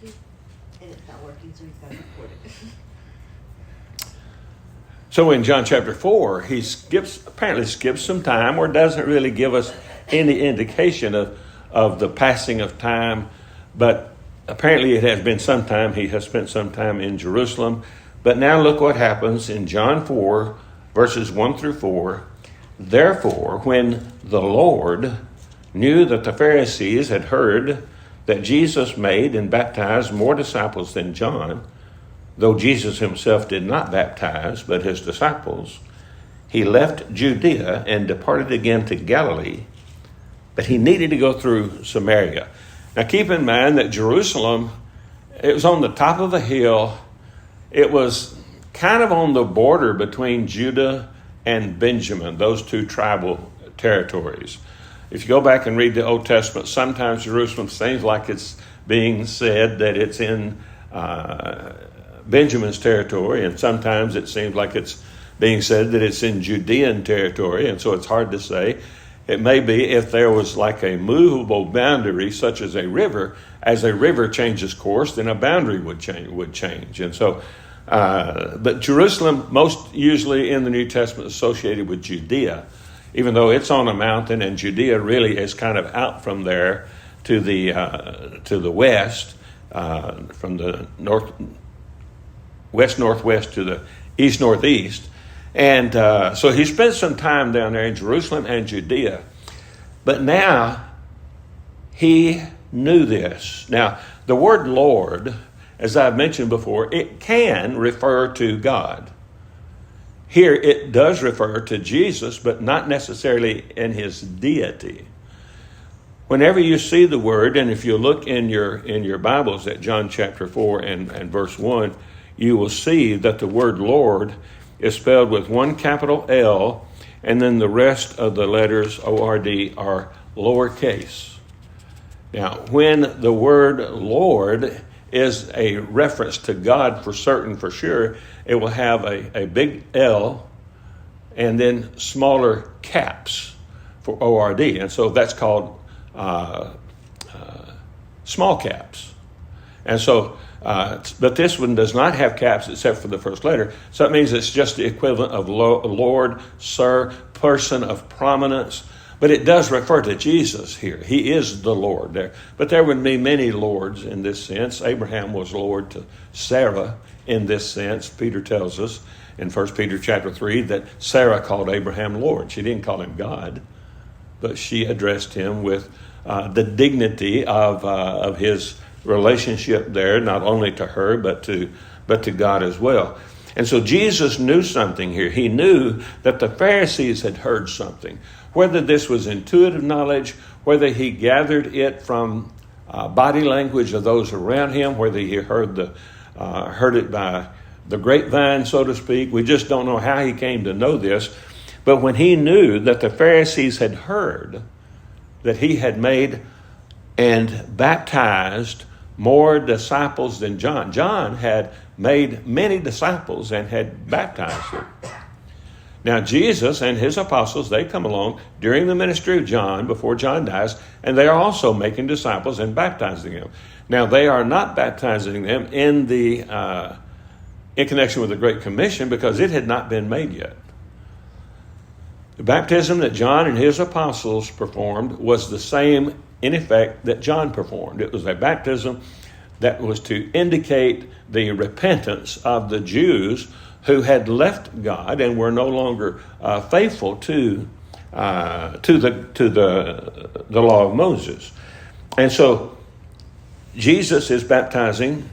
working, and it's not working, so he's got to record it. So in John chapter 4, he apparently skips some time, or doesn't really give us any indication of the passing of time. But apparently it has been some time. He has spent some time in Jerusalem. But now look what happens in John 4, verses 1 through 4. Therefore, when the Lord knew that the Pharisees had heard that Jesus made and baptized more disciples than John, though Jesus himself did not baptize, but his disciples, he left Judea and departed again to Galilee, but he needed to go through Samaria. Now keep in mind that Jerusalem, it was on the top of a hill. It was kind of on the border between Judah and Benjamin, those two tribal territories. If you go back and read the Old Testament, sometimes Jerusalem seems like it's being said that it's in Benjamin's territory, and sometimes it seems like it's being said that it's in Judean territory, and so it's hard to say. It may be if there was like a movable boundary, such as a river. As a river changes course, then a boundary would change. And so, but Jerusalem, most usually in the New Testament, associated with Judea, even though it's on a mountain, and Judea really is kind of out from there to the west, from the west northwest to the east northeast. And so he spent some time down there in Jerusalem and Judea. But now he knew this. Now, the word Lord, as I've mentioned before, it can refer to God. Here it does refer to Jesus, but not necessarily in his deity. Whenever you see the word, and if you look in your Bibles at John chapter 4 and verse 1, you will see that the word Lord is spelled with one capital L, and then the rest of the letters O-R-D are lowercase. Now, when the word Lord is a reference to God for certain, for sure, it will have a big L and then smaller caps for O-R-D. And so that's called small caps. And so, but this one does not have caps except for the first letter. So that means it's just the equivalent of Lord, Sir, person of prominence. But it does refer to Jesus here. He is the Lord there. But there would be many lords in this sense. Abraham was Lord to Sarah in this sense. Peter tells us in 1 Peter chapter 3 that Sarah called Abraham Lord. She didn't call him God, but she addressed him with the dignity of his relationship there, not only to her, but to God as well. And so Jesus knew something here. He knew that the Pharisees had heard something. Whether this was intuitive knowledge, whether he gathered it from body language of those around him, whether he heard it by the grapevine, so to speak, we just don't know how he came to know this. But when he knew that the Pharisees had heard that he had made and baptized more disciples than John. John had made many disciples and had baptized them. Now, Jesus and his apostles, they come along during the ministry of John, before John dies, and they are also making disciples and baptizing them. Now, they are not baptizing them in connection with the Great Commission, because it had not been made yet. The baptism that John and his apostles performed was the same, in effect, that John performed. It was a baptism that was to indicate the repentance of the Jews who had left God and were no longer faithful to the law of Moses. And so Jesus is baptizing,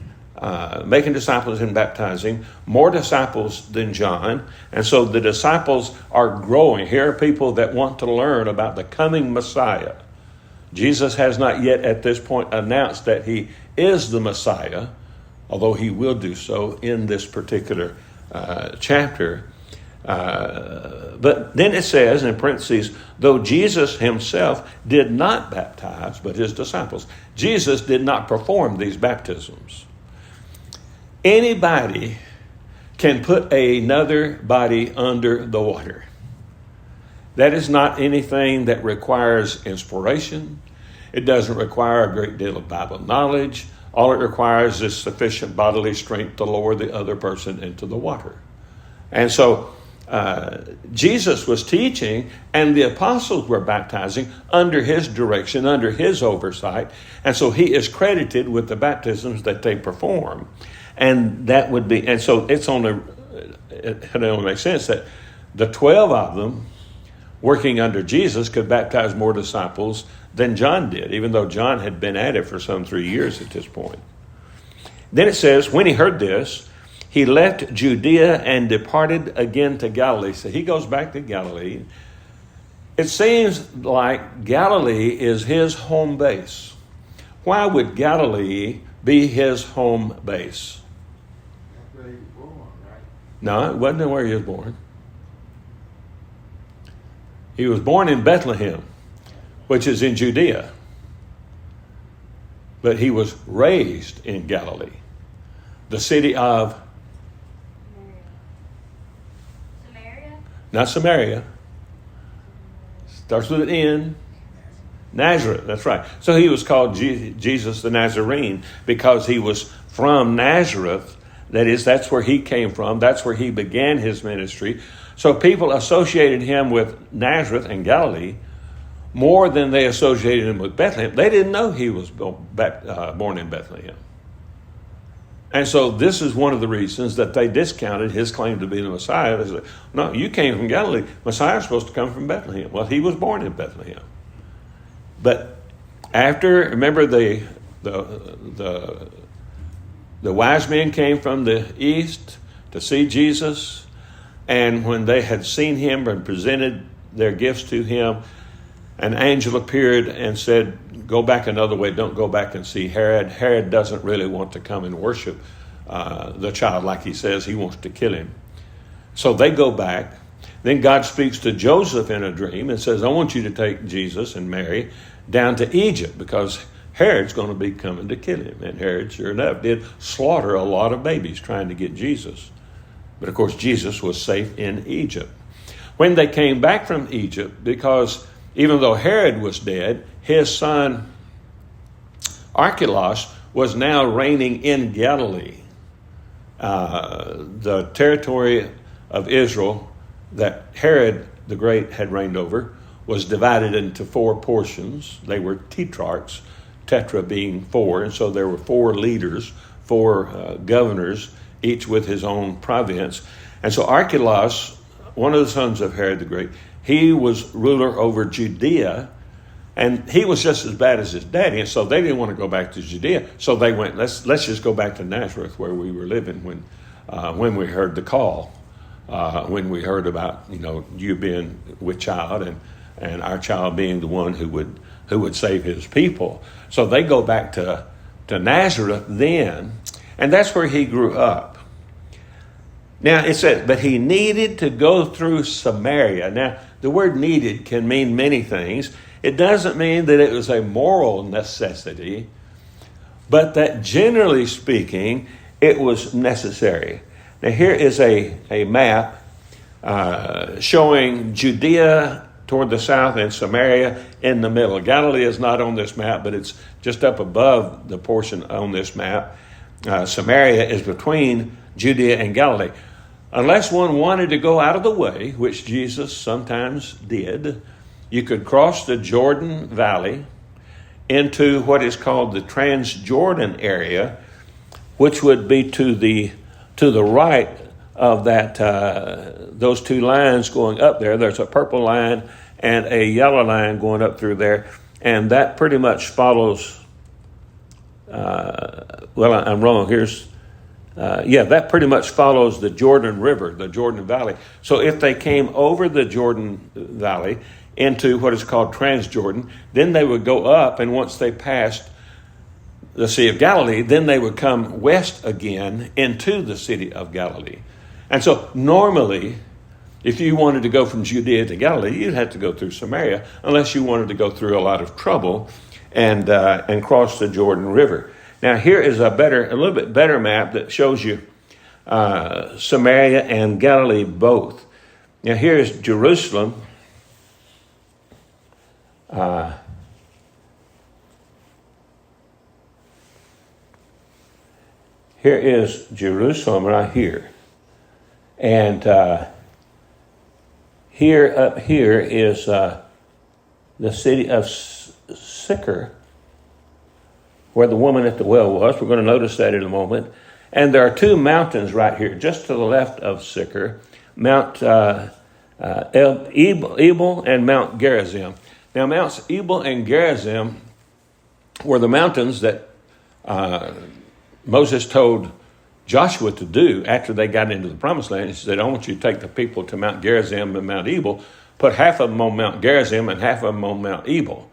making disciples and baptizing more disciples than John. And so the disciples are growing. Here are people that want to learn about the coming Messiah. Jesus has not yet at this point announced that he is the Messiah, although he will do so in this particular chapter. But then it says in parentheses, though Jesus himself did not baptize, but his disciples. Jesus did not perform these baptisms. Anybody can put another body under the water. That is not anything that requires inspiration. It doesn't require a great deal of Bible knowledge. All it requires is sufficient bodily strength to lower the other person into the water. And so Jesus was teaching, and the apostles were baptizing under his direction, under his oversight. And so he is credited with the baptisms that they perform. And that would be, and so it only makes sense that the 12 of them working under Jesus could baptize more disciples than John did, even though John had been at it for some 3 years at this point. Then it says, when he heard this, he left Judea and departed again to Galilee. So he goes back to Galilee. It seems like Galilee is his home base. Why would Galilee be his home base? That's where he was born, right? No, it wasn't where he was born. He was born in Bethlehem, which is in Judea. But he was raised in Galilee, the city of... Samaria? Not Samaria. Starts with an N. Nazareth, that's right. So he was called Jesus the Nazarene because he was from Nazareth. That is, that's where he came from. That's where he began his ministry. So people associated him with Nazareth and Galilee more than they associated him with Bethlehem. They didn't know he was born in Bethlehem. And so this is one of the reasons that they discounted his claim to be the Messiah. They said, no, you came from Galilee. Messiah's supposed to come from Bethlehem. Well, he was born in Bethlehem. But after, remember the wise men came from the east to see Jesus. And when they had seen him and presented their gifts to him, an angel appeared and said, go back another way. Don't go back and see Herod. Herod doesn't really want to come and worship the child like he says. He wants to kill him. So they go back. Then God speaks to Joseph in a dream and says, I want you to take Jesus and Mary down to Egypt because Herod's going to be coming to kill him. And Herod, sure enough, did slaughter a lot of babies trying to get Jesus. But of course, Jesus was safe in Egypt. When they came back from Egypt, because even though Herod was dead, his son Archelaus was now reigning in Galilee, the territory of Israel that Herod the Great had reigned over was divided into 4 portions. They were tetrarchs, tetra being 4, and so there were 4 leaders, 4 governors, each with his own province. And so Archelaus, one of the sons of Herod the Great, he was ruler over Judea, and he was just as bad as his daddy, and so they didn't want to go back to Judea. So they went, let's just go back to Nazareth where we were living when we heard the call, when we heard about, you being with child and our child being the one who would save his people. So they go back to Nazareth then, and that's where he grew up. Now, it says, but he needed to go through Samaria. Now, the word needed can mean many things. It doesn't mean that it was a moral necessity, but that generally speaking, it was necessary. Now, here is a map showing Judea toward the south and Samaria in the middle. Galilee is not on this map, but it's just up above the portion on this map. Samaria is between Judea and Galilee. Unless one wanted to go out of the way, which Jesus sometimes did, you could cross the Jordan Valley into what is called the Transjordan area, which would be to the right of that those 2 lines going up there. There's a purple line and a yellow line going up through there, and that pretty much follows. I'm wrong. That pretty much follows the Jordan River, the Jordan Valley. So if they came over the Jordan Valley into what is called Transjordan, then they would go up, and once they passed the Sea of Galilee, then they would come west again into the city of Galilee. And so normally, if you wanted to go from Judea to Galilee, you'd have to go through Samaria, unless you wanted to go through a lot of trouble and cross the Jordan River. Now, here is a little bit better map that shows you Samaria and Galilee both. Now, here is Jerusalem. here is Jerusalem right here. And here up here is the city of Sychar, where the woman at the well was. We're going to notice that in a moment. And there are two mountains right here, just to the left of Sychar, Mount Ebal and Mount Gerizim. Now, Mounts Ebal and Gerizim were the mountains that Moses told Joshua to do after they got into the promised land. He said, I want you to take the people to Mount Gerizim and Mount Ebal, put half of them on Mount Gerizim and half of them on Mount Ebal.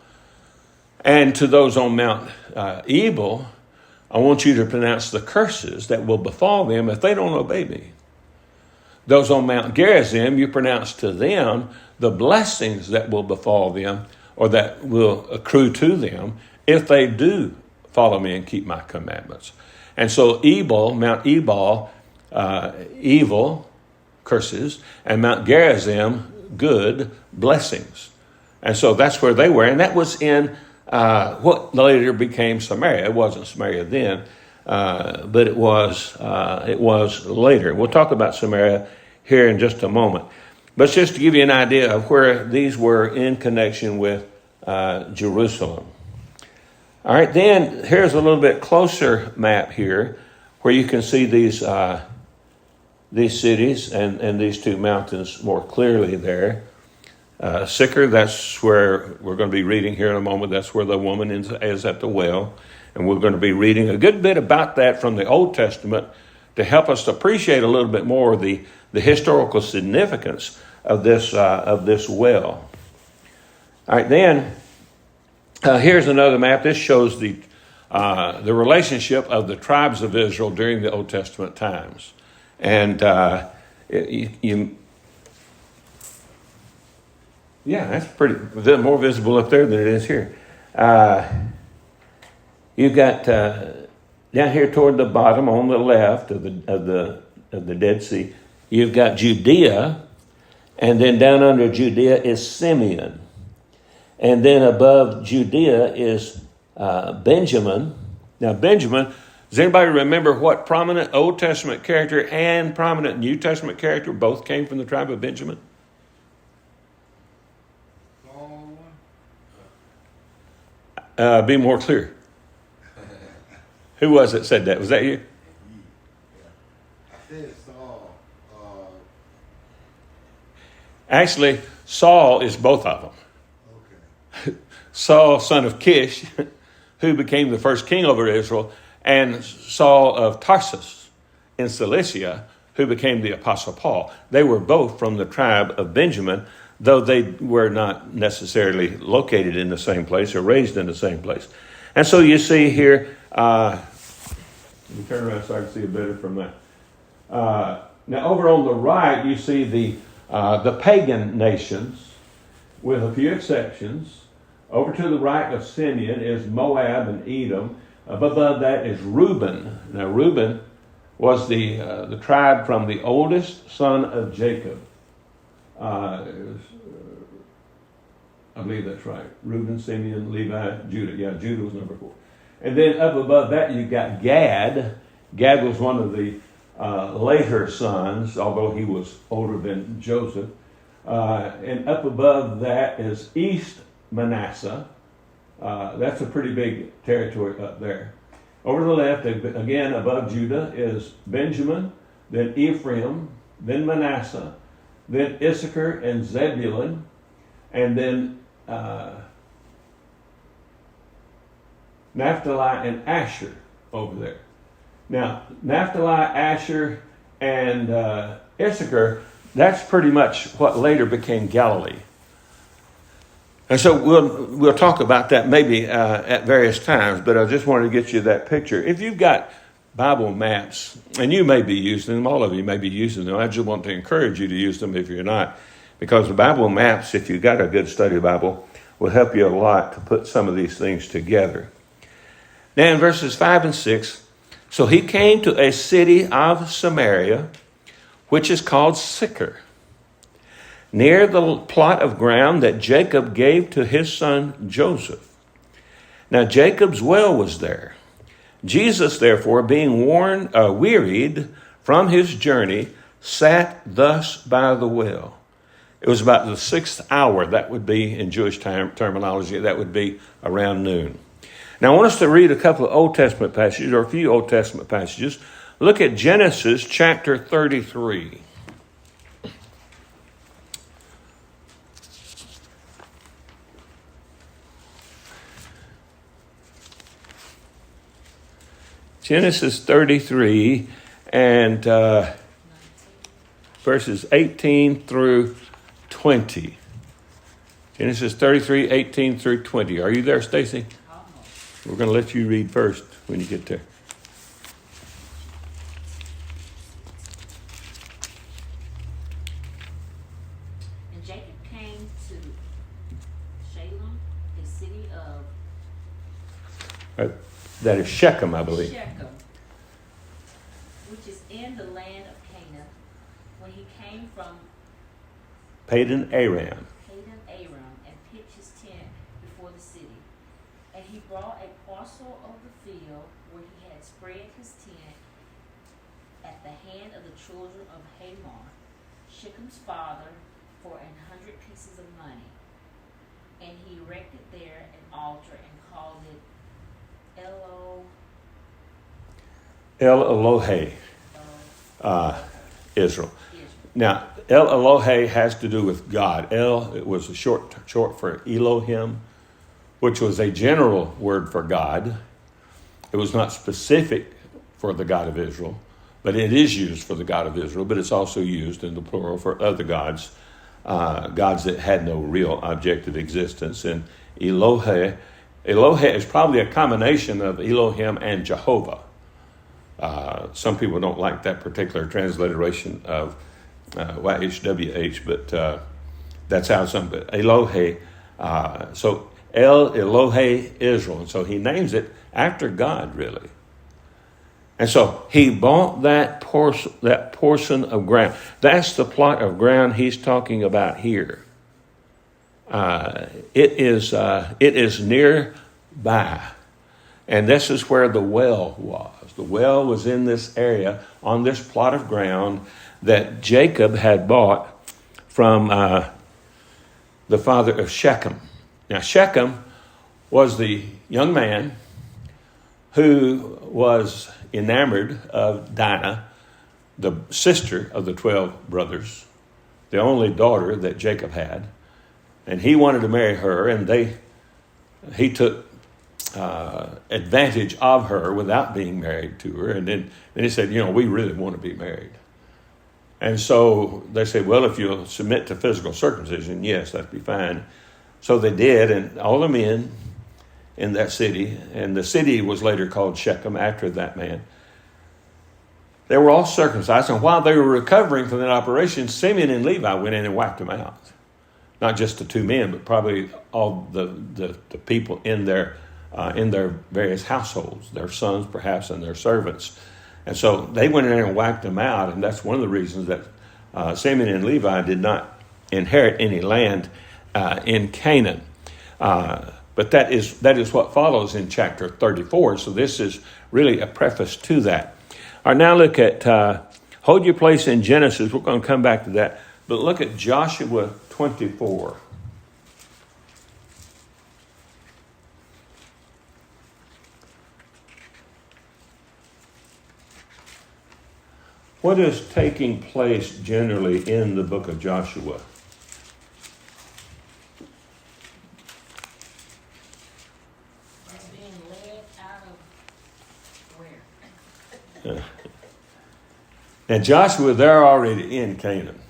And to those on Mount Ebal, I want you to pronounce the curses that will befall them if they don't obey me. Those on Mount Gerizim, you pronounce to them the blessings that will befall them or that will accrue to them if they do follow me and keep my commandments. And so Ebal, Mount Ebal, evil, curses, and Mount Gerizim, good, blessings. And so that's where they were. And that was in what later became Samaria. It wasn't Samaria then, but it was later. We'll talk about Samaria here in just a moment. But just to give you an idea of where these were in connection with Jerusalem. All right, then here's a little bit closer map here where you can see these cities and these two mountains more clearly there. Sychar, that's where we're going to be reading here in a moment. That's where the woman is at the well. And we're going to be reading a good bit about that from the Old Testament to help us appreciate a little bit more the historical significance of this well. All right, then here's another map. This shows the relationship of the tribes of Israel during the Old Testament times. And that's pretty more visible up there than it is here. You've got down here toward the bottom on the left of the Dead Sea, you've got Judea, and then down under Judea is Simeon. And then above Judea is Benjamin. Now, Benjamin, does anybody remember what prominent Old Testament character and prominent New Testament character both came from the tribe of Benjamin? Be more clear. Who was it said that? Was that you? I said Saul. Actually, Saul is both of them. Okay. Saul, son of Kish, who became the first king over Israel, and Saul of Tarsus in Cilicia, who became the Apostle Paul. They were both from the tribe of Benjamin, though they were not necessarily located in the same place or raised in the same place. And so you see here, let me turn around so I can see it better from that. Now over on the right, you see the pagan nations, with a few exceptions. Over to the right of Simeon is Moab and Edom. Above that is Reuben. Now Reuben was the tribe from the oldest son of Jacob. I believe that's right. Reuben, Simeon, Levi, Judah. Yeah, Judah was number 4. And then up above that you've got Gad. Gad was one of the later sons, although he was older than Joseph. And up above that is East Manasseh. That's a pretty big territory up there. Over to the left, again above Judah, is Benjamin, then Ephraim, then Manasseh, then Issachar and Zebulun, and then Naphtali and Asher over there. Now, Naphtali, Asher, and Issachar, that's pretty much what later became Galilee. And so we'll talk about that maybe at various times, but I just wanted to get you that picture. If you've got Bible maps, and you may be using them, all of you may be using them, I just want to encourage you to use them if you're not, because the Bible maps, if you've got a good study Bible, will help you a lot to put some of these things together. Now in verses 5 and 6, so he came to a city of Samaria, which is called Sychar, near the plot of ground that Jacob gave to his son Joseph. Now Jacob's well was there, Jesus, therefore, being wearied from his journey, sat thus by the well. It was about the 6th hour. That would be, in Jewish terminology, that would be around noon. Now, I want us to read a couple of Old Testament passages, or a few Old Testament passages. Look at Genesis chapter 33. Genesis 33 and verses 18 through 20. Genesis 33, 18 through 20. Are you there, Stacy? We're going to let you read first when you get there. And Jacob came to Shalem, a city of That is Shechem, I believe. Shechem, which is in the land of Canaan, when he came from Padan Aram. and pitched his tent before the city. And he brought a parcel of the field where he had spread his tent at the hand of the children of Hamor, Shechem's father, for 100 pieces of money. And he erected there an altar and called it El Elohe, Israel. Now, El Elohe has to do with God. El, it was a short for Elohim, which was a general word for God. It was not specific for the God of Israel, but it is used for the God of Israel, but it's also used in the plural for other gods, gods that had no real objective existence. And Elohe is probably a combination of Elohim and Jehovah. Some people don't like that particular transliteration of YHWH, but that's how some, but Elohe, so El Elohe Israel. And so he names it after God, really. And so he bought that portion of ground. That's the plot of ground he's talking about here. It is nearby. And this is where the well was. The well was in this area on this plot of ground that Jacob had bought from the father of Shechem. Now, Shechem was the young man who was enamored of Dinah, the sister of the 12 brothers, the only daughter that Jacob had. And he wanted to marry her, and he took advantage of her without being married to her. And then he said, we really want to be married. And so they said, well, if you'll submit to physical circumcision, yes, that'd be fine. So they did, and all the men in that city, and the city was later called Shechem after that man, they were all circumcised. And while they were recovering from that operation, Simeon and Levi went in and wiped them out. Not just the two men, but probably all the people in their various households, their sons perhaps and their servants. And so they went in there and wiped them out, and that's one of the reasons that Simeon and Levi did not inherit any land in Canaan. But that is what follows in chapter 34, so this is really a preface to that. All right, now look at, hold your place in Genesis, we're going to come back to that, but look at Joshua 24. What is taking place generally in the book of Joshua? It's being led out of where? Now Joshua, they're already in Canaan.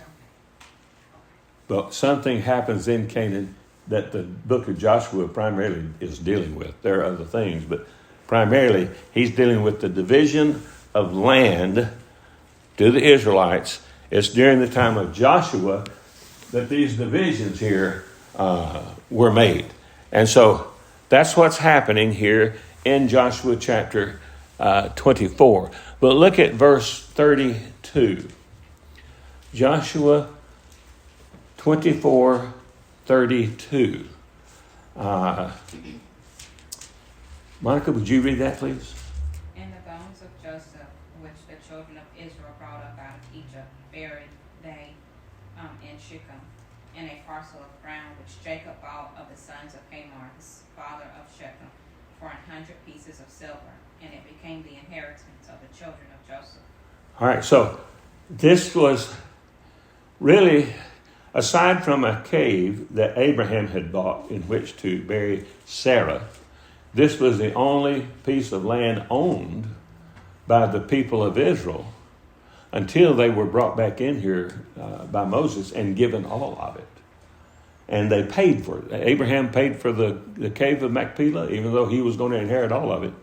But something happens in Canaan that the book of Joshua primarily is dealing with. There are other things, but primarily he's dealing with the division of land to the Israelites. It's during the time of Joshua that these divisions here were made. And so that's what's happening here in Joshua chapter 24. But look at verse 32. Joshua 24:32. Monica, would you read that, please? Joseph, which the children of Israel brought up out of Egypt, buried they in Shechem, in a parcel of ground which Jacob bought of the sons of Hamor, the father of Shechem, for 100 pieces of silver, and it became the inheritance of the children of Joseph. All right, so this was really, aside from a cave that Abraham had bought in which to bury Sarah, this was the only piece of land owned by the people of Israel until they were brought back in here by Moses and given all of it. And they paid for it. Abraham paid for the cave of Machpelah, even though he was going to inherit all of it.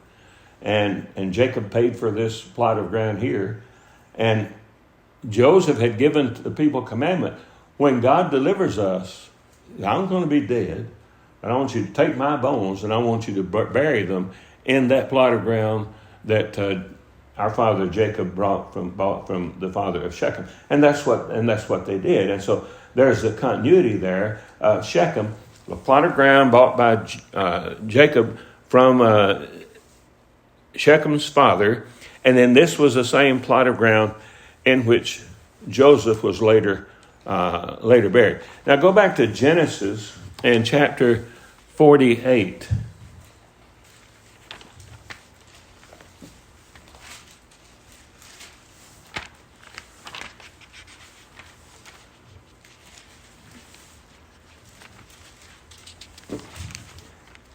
And Jacob paid for this plot of ground here. And Joseph had given the people commandment, when God delivers us, I'm going to be dead, and I want you to take my bones and I want you to bury them in that plot of ground that our father Jacob bought from the father of Shechem. And that's what they did. And so there's a continuity there. Shechem, a plot of ground bought by Jacob from Shechem's father, and then this was the same plot of ground in which Joseph was later buried. Now go back to Genesis in chapter 48.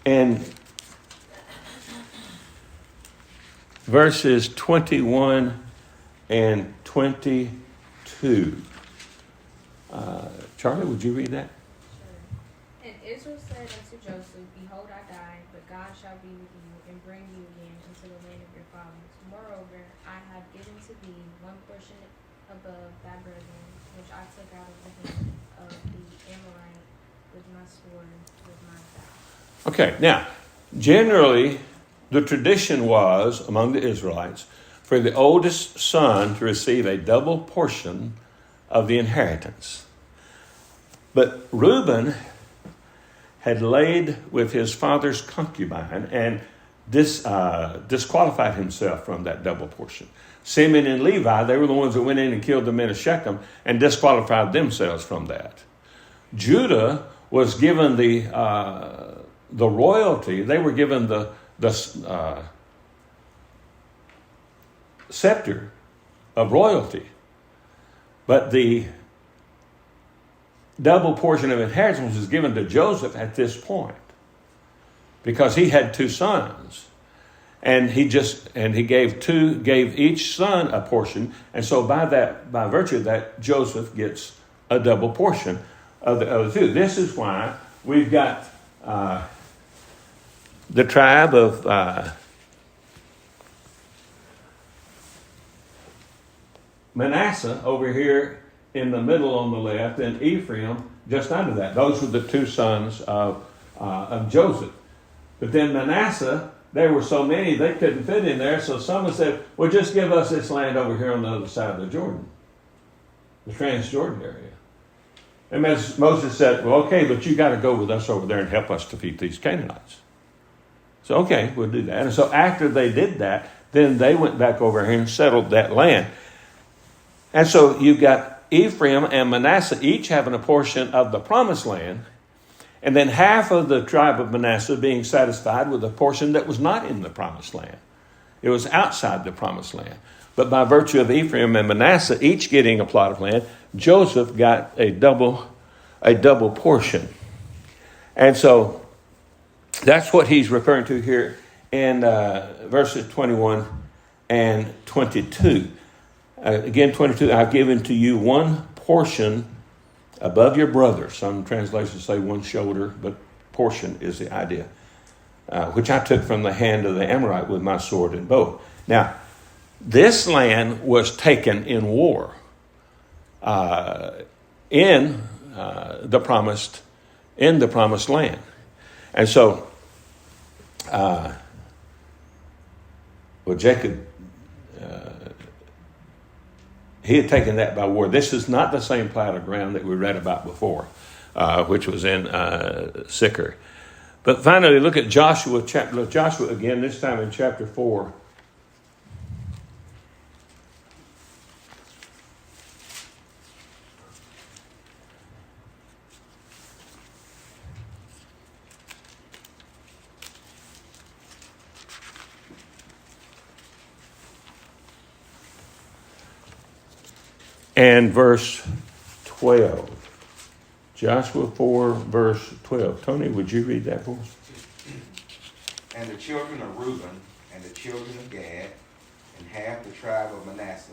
And verses 21 and 22. Charlie, would you read that? Sure. And Israel said unto Joseph, Behold, I die, but God shall be with you, and bring you again into the land of your fathers. Moreover, I have given to thee one portion above thy brethren, which I took out of the hand of the Amorite with my sword, with my staff. Okay, now, generally, the tradition was, among the Israelites, for the oldest son to receive a double portion of the inheritance. But Reuben had laid with his father's concubine and disqualified himself from that double portion. Simeon and Levi, they were the ones that went in and killed the men of Shechem and disqualified themselves from that. Judah was given the royalty. They were given the scepter of royalty. But the double portion of inheritance was given to Joseph at this point because he had two sons. And he gave each son a portion. And so by virtue of that, Joseph gets a double portion of the other two. This is why we've got the tribe of Manasseh over here in the middle on the left, and Ephraim just under that. Those were the two sons of Joseph. But then Manasseh, there were so many they couldn't fit in there, so someone said, well, just give us this land over here on the other side of the Jordan, the Transjordan area. And Moses said, well, okay, but you got to go with us over there and help us defeat these Canaanites. So, okay, we'll do that. And so after they did that, then they went back over here and settled that land. And so you've got Ephraim and Manasseh each having a portion of the promised land, and then half of the tribe of Manasseh being satisfied with a portion that was not in the promised land. It was outside the promised land. But by virtue of Ephraim and Manasseh each getting a plot of land, Joseph got a double portion. And so that's what he's referring to here in verses 21 and 22. Again, 22, I've given to you one portion above your brother. Some translations say one shoulder, but portion is the idea, which I took from the hand of the Amorite with my sword and bow. Now, this land was taken in war in the promised land. And so, Jacob, he had taken that by war. This is not the same plot of ground that we read about before, which was in Sychar. But finally, look at Joshua again, this time in chapter 4. and verse 12. Joshua 4, verse 12. Tony, would you read that for us? And the children of Reuben and the children of Gad and half the tribe of Manasseh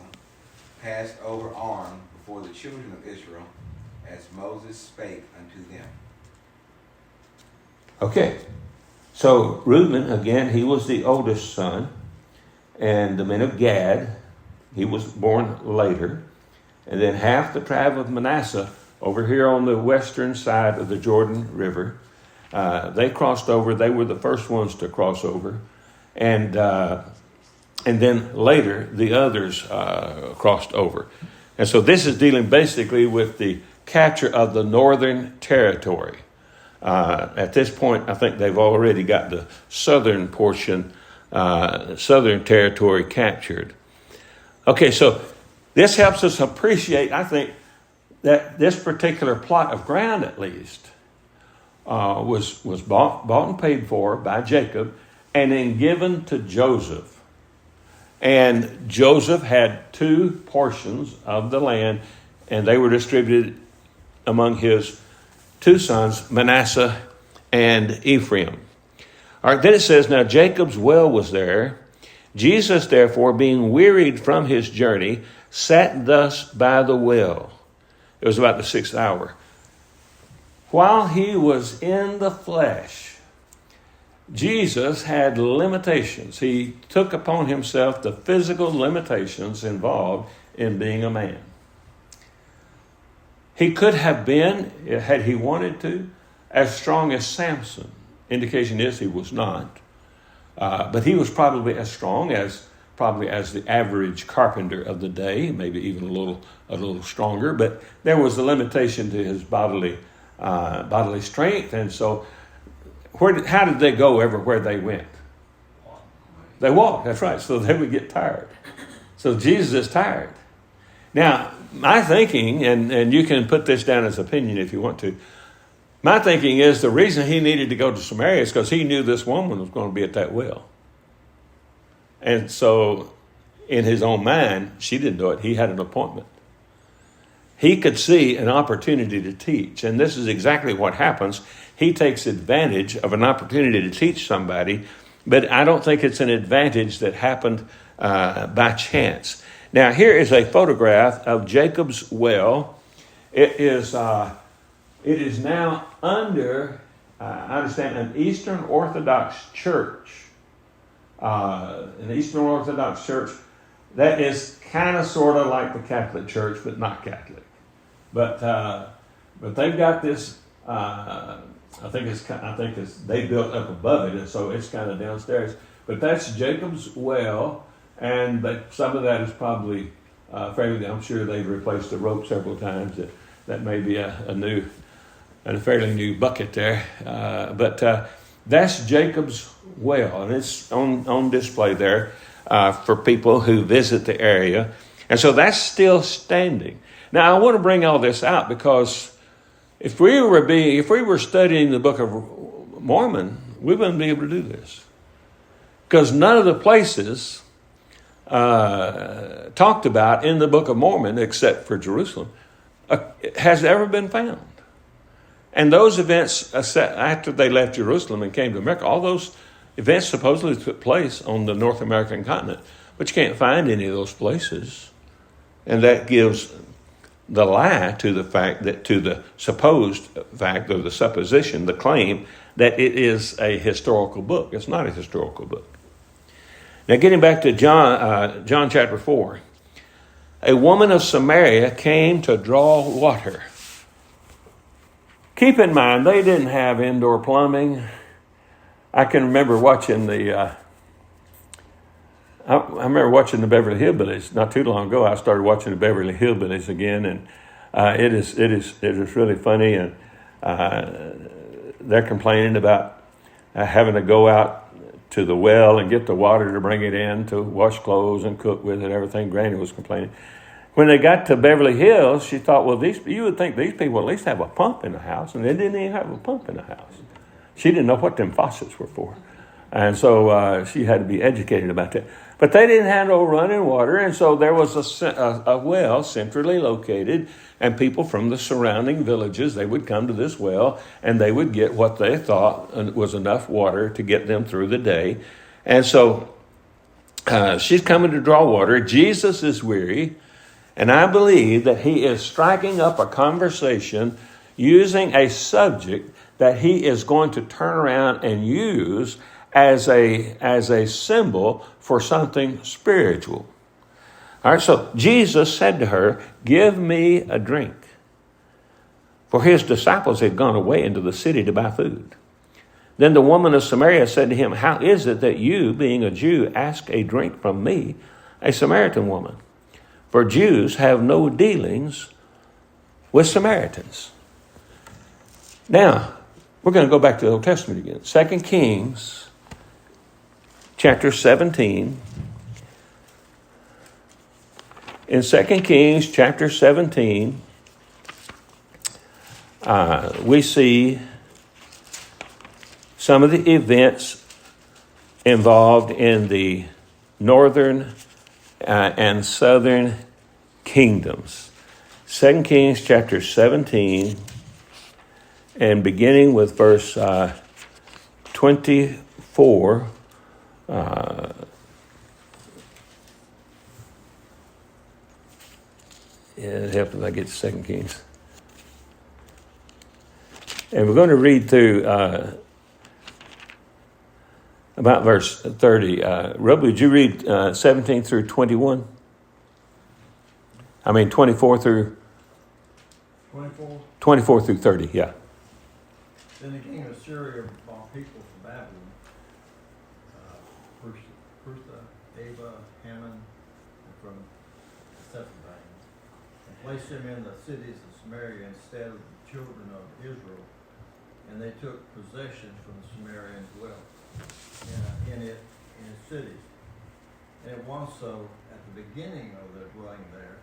passed over armed before the children of Israel, as Moses spake unto them. Okay. So Reuben, again, he was the oldest son. And the men of Gad, he was born later. And then half the tribe of Manasseh, over here on the western side of the Jordan River, they crossed over. They were the first ones to cross over. And then later, the others crossed over. And so this is dealing basically with the capture of the northern territory. At this point, I think they've already got the southern portion, southern territory captured. Okay, so this helps us appreciate, I think, that this particular plot of ground, at least, was bought and paid for by Jacob and then given to Joseph. And Joseph had 2 portions of the land, and they were distributed among his 2 sons, Manasseh and Ephraim. All right, then it says, now Jacob's well was there. Jesus, therefore, being wearied from his journey, sat thus by the well. It was about the 6th hour. While he was in the flesh, Jesus had limitations. He took upon himself the physical limitations involved in being a man. He could have been, had he wanted to, as strong as Samson. Indication is he was not. But he was probably as strong as the average carpenter of the day, maybe even a little stronger. But there was a limitation to his bodily strength, and so how did they go everywhere they went? They walked. That's right. So they would get tired. So Jesus is tired. Now, my thinking, and you can put this down as opinion if you want to. My thinking is the reason he needed to go to Samaria is because he knew this woman was going to be at that well. And so in his own mind, she didn't do it. He had an appointment. He could see an opportunity to teach. And this is exactly what happens. He takes advantage of an opportunity to teach somebody, but I don't think it's an advantage that happened by chance. Now, here is a photograph of Jacob's well. It is now under, I understand, an Eastern Orthodox church. An Eastern Orthodox church that is kind of sort of like the Catholic Church, but not Catholic. But they've got this. I think they built up above it, and so it's kind of downstairs. But that's Jacob's well, and some of that is probably fairly. I'm sure they've replaced the rope several times. That may be a fairly new bucket there. But that's Jacob's well, and it's on display there for people who visit the area, and so that's still standing. Now, I want to bring all this out because if we were studying the Book of Mormon, we wouldn't be able to do this. Because none of the places talked about in the Book of Mormon, except for Jerusalem, has ever been found. And those events, after they left Jerusalem and came to America, all those events supposedly took place on the North American continent. But you can't find any of those places. And that gives the lie to the fact that, to the supposed fact or the supposition, the claim that it is a historical book. It's not a historical book. Now, getting back to John chapter 4. A woman of Samaria came to draw water. Keep in mind, they didn't have indoor plumbing. I can remember watching I remember watching the Beverly Hillbillies not too long ago. I started watching the Beverly Hillbillies again, and it is really funny. And they're complaining about having to go out to the well and get the water to bring it in to wash clothes and cook with it. Everything. Granny was complaining. When they got to Beverly Hills, she thought, well, you would think these people at least have a pump in the house, and they didn't even have a pump in the house. She didn't know what them faucets were for. And so she had to be educated about that. But they didn't have no running water, and so there was a well centrally located, and people from the surrounding villages, they would come to this well, and they would get what they thought was enough water to get them through the day. And so she's coming to draw water. Jesus is weary, and I believe that he is striking up a conversation using a subject that he is going to turn around and use as a symbol for something spiritual. All right, so Jesus said to her, "Give me a drink." For his disciples had gone away into the city to buy food. Then the woman of Samaria said to him, "How is it that you, being a Jew, ask a drink from me, a Samaritan woman? For Jews have no dealings with Samaritans." Now, we're going to go back to the Old Testament again. 2 Kings chapter 17. In 2 Kings chapter 17, we see some of the events involved in the northern and southern kingdoms. 2 Kings chapter 17, and beginning with verse 24, it helps if I get to 2 Kings. And we're going to read through about verse 30. Rob, would you read 17 through 21? 24 through... 24. 24 through 30, yeah. Then the king of Syria brought people from Babylon, Cutha, Ava, Haman, and from Sepharvaim, and placed them in the cities of Samaria instead of the children of Israel. And they took possession from the Samaritans well in its cities. And it was so at the beginning of their dwelling there.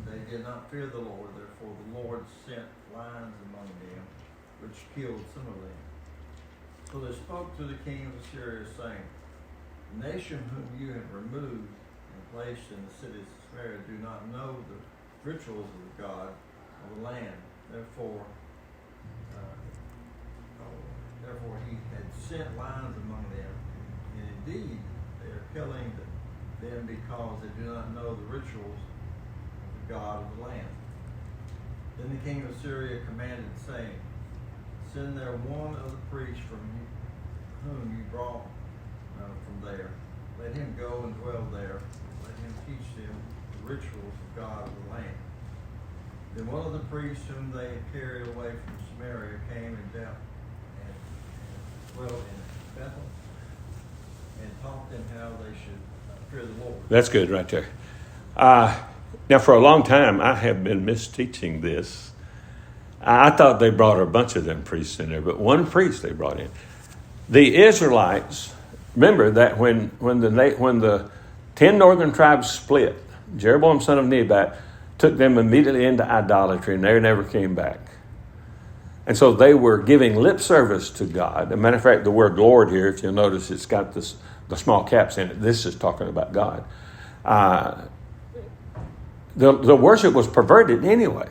They did not fear the Lord, therefore the Lord sent lions among them, which killed some of them. So they spoke to the king of Assyria, saying, "The nation whom you have removed and placed in the cities of Samaria do not know the rituals of the God of the land. Therefore he had sent lions among them, and indeed they are killing them because they do not know the rituals of the God of the land." Then the king of Syria commanded, saying, "Send there one of the priests from whom you brought from there. Let him go and dwell there. Let him teach them the rituals of God of the land." Then one of the priests whom they had carried away from Samaria came and dwelt in Bethel and taught them how they should fear the Lord. That's good right there. Now, for a long time, I have been misteaching this. I thought they brought a bunch of them priests in there, but one priest they brought in. The Israelites, remember that when the 10 northern tribes split, Jeroboam son of Nebat took them immediately into idolatry, and they never came back. And so they were giving lip service to God. As a matter of fact, the word Lord here, if you'll notice, it's got the small caps in it. This is talking about God. The worship was perverted anyway.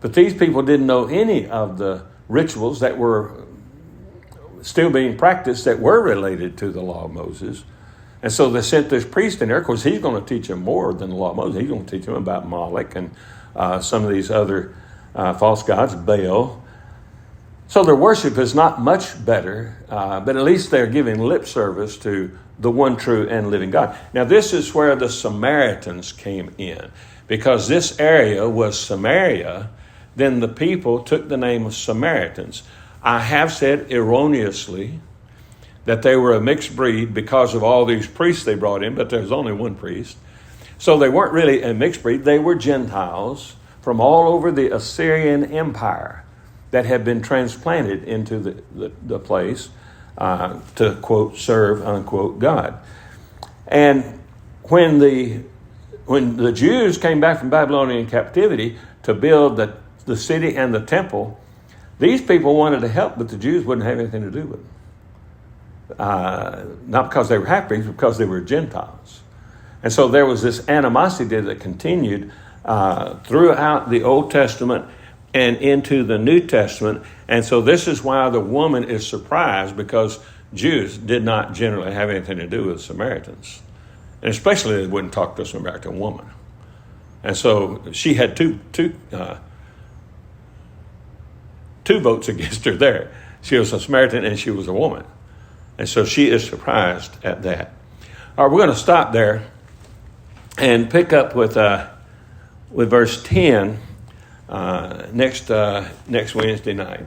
But these people didn't know any of the rituals that were still being practiced that were related to the law of Moses. And so they sent this priest in there. Of course, he's going to teach them more than the law of Moses. He's going to teach them about Moloch and some of these other false gods, Baal. So their worship is not much better, but at least they're giving lip service to the one true and living God. Now, this is where the Samaritans came in. Because this area was Samaria, then the people took the name of Samaritans. I have said erroneously that they were a mixed breed because of all these priests they brought in, but there's only one priest. So they weren't really a mixed breed. They were Gentiles from all over the Assyrian Empire that had been transplanted into the place to, quote, serve, unquote, God. And when the Jews came back from Babylonian captivity to build the city and the temple, these people wanted to help, but the Jews wouldn't have anything to do with them. not because they were half breeds, but because they were Gentiles. And so there was this animosity that continued throughout the Old Testament and into the New Testament. And so this is why the woman is surprised, because Jews did not generally have anything to do with Samaritans. And especially they wouldn't talk to a Samaritan woman. And so she had two votes against her there. She was a Samaritan and she was a woman. And so she is surprised at that. All right, we're going to stop there and pick up with verse 10 next Wednesday night.